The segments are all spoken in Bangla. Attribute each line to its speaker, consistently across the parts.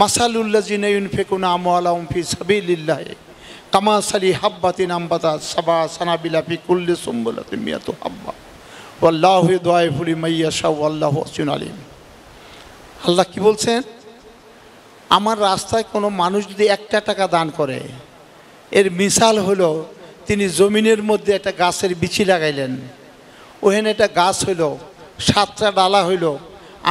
Speaker 1: মাসালুল্লাযিনা ইউনফিকুনা আমওয়ালাহুম ফি সাবিলিল্লাহ কামাসালি হাব্বাতিন আমবাতাত সাবা সানাবিলা ফি কুল্লি সুমবুলাতিন মিয়াতু হাব্বা ওয়াল্লাহু ইউদাইফু লিমান ইয়াশা ওয়াল্লাহু ওয়াসিউন আলিম। আল্লাহ কি বলছেন? আমার রাস্তায় কোনো মানুষ যদি 1 টাকা দান করে, এর মিসাল হলো তিনি জমিনের মধ্যে একটা গাছের বিচি লাগাইলেন, ওখানে একটা গাছ হইল, 7টা ডালা হইল,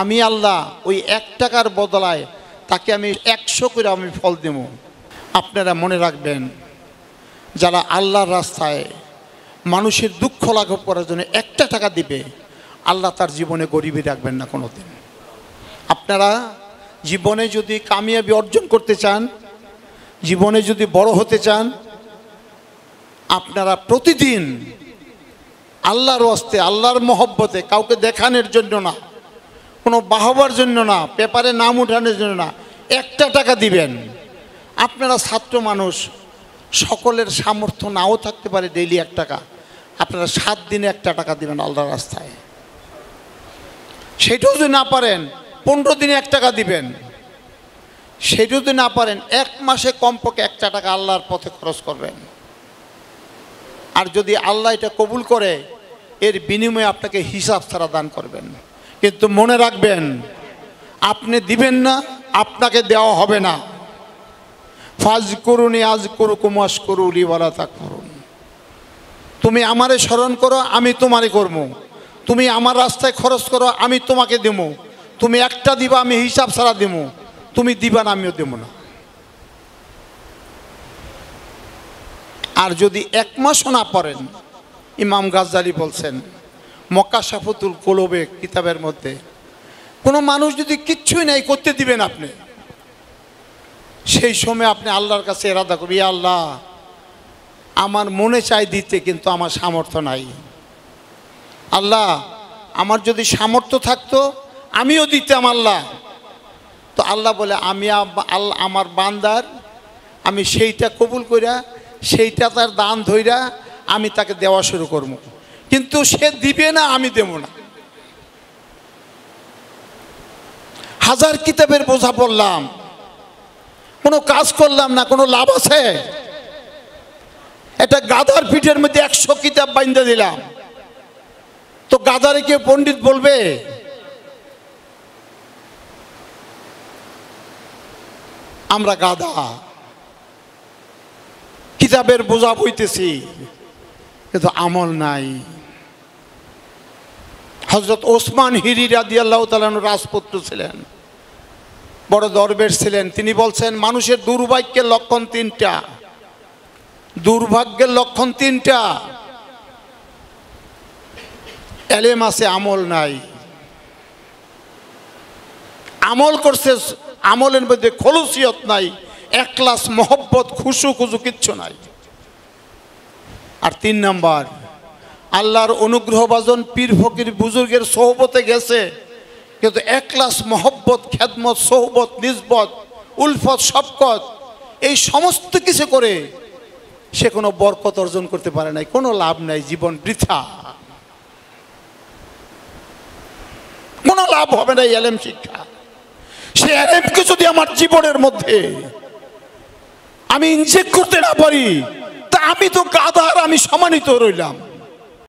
Speaker 1: আমি আল্লাহ ওই 1 টাকার বদলায় তাকে আমি 100 করে আমি ফল দেব। আপনারা মনে রাখবেন, যারা আল্লাহর রাস্তায় মানুষের দুঃখ লাঘব করার জন্য 1টা টাকা দিবে, আল্লাহ তার জীবনে গরিবই রাখবেন না কোনোদিন। আপনারা জীবনে যদি কামিয়াবি অর্জন করতে চান, জীবনে যদি বড় হতে চান, আপনারা প্রতিদিন আল্লাহর ওয়াস্তে, আল্লাহর মহব্বতে, কাউকে দেখানোর জন্য না, কোনো বাহবার জন্য না, পেপারে নাম উঠানোর জন্য না, 1টা টাকা দিবেন। আপনারা ছাত্র মানুষ, সকলের সামর্থ্য নাও থাকতে পারে ডেইলি 1 টাকা, আপনারা 7 দিনে 1টা টাকা দিবেন আল্লাহর রাস্তায়। সেটাও যদি না পারেন 15 দিনে 1 টাকা দিবেন। সেটাও যদি না পারেন 1 মাসে কমপক্ষে 1টা টাকা আল্লাহর পথে খরচ করবেন। আর যদি আল্লাহ এটা কবুল করে, এর বিনিময়ে আপনাকে হিসাব ছাড়া দান করবেন। কিন্তু মনে রাখবেন, আপনি দিবেন না, আপনাকে দেওয়া হবে না। ফাজকুরুনি আযকুরুকুম ওয়াশকুরু লি ওয়ালা তাকফুরুন। তুমি আমারে স্মরণ করো, আমি তোমারে করব। তুমি আমার রাস্তায় খরচ করো, আমি তোমাকে দেব। তুমি 1টা দিবা, আমি হিসাব ছাড়া দেব। তুমি দিবা না, আমিও দেব না। আর যদি 1 মাসও না পড়েন, ইমাম গাজ্জালি বলছেন মক্কাশাফতুল কুলুবে কিতাবের মধ্যে, কোনো মানুষ যদি কিচ্ছুই নাই করতে দিবেন আপনি, সেই সময় আপনি আল্লাহর কাছে ইরাদা করবেন, ইয়া আল্লাহ, আমার মনে চাই দিতে, কিন্তু আমার সামর্থ্য নাই। আল্লাহ, আমার যদি সামর্থ্য থাকতো আমিও দিতাম আল্লাহ। তো আল্লাহ বলে, আমি আমার বান্দার আমি সেইটা কবুল কইরা, সেইটা তার দান ধইরা আমি তাকে দেওয়া শুরু করব। কিন্তু সে দিবে না, আমি দেব না। হাজার কিতাবের বোঝা পড়লাম, কোনো কাজ করলাম না, কোনো লাভ আছে? একটা গাধার পিঠের মধ্যে 100 কিতাব বাইন্ধা দিলাম, তো গাধারে কেউ পণ্ডিত বলবে? আমরা গাধা, কিতাবের বোঝা বইতেছি, কিন্তু আমল নাই। হযরত ওসমান হিরি রাদিয়াল্লাহু তাআলা আনহু রাজপুত্র ছিলেন, বড় দরবেশ ছিলেন। তিনি বলছেন, মানুষের দুর্ভাগ্যের লক্ষণ 3টা। দুর্ভাগ্যের লক্ষণ 3টা। এলেম আছে, আমল নাই। আমল করছে, আমলের মধ্যে খলুসিয়ত নাই, ইখলাস, মহব্বত, খুশু কিচ্ছু নাই। আর 3 নাম্বার, আল্লাহর অনুগ্রহভাজন পীর ফকির বুজুর্গের সোহবতে গেছে, কিন্তু ইখলাস, মহব্বত, খেদমত, সোহবত, নিসবত, উলফত, শফকত, এই সমস্ত কিছু করে সে কোনো বরকত অর্জন করতে পারে নাই, কোনো লাভ নাই, জীবন বৃথা, কোনো লাভ হবে না এলেম শিক্ষা। সে এলেমকে যদি আমার জীবনের মধ্যে আমি ইনজেক্ট করতে না পারি, তা আমি তো গাধা, আর আমি সম্মানিত রইলাম।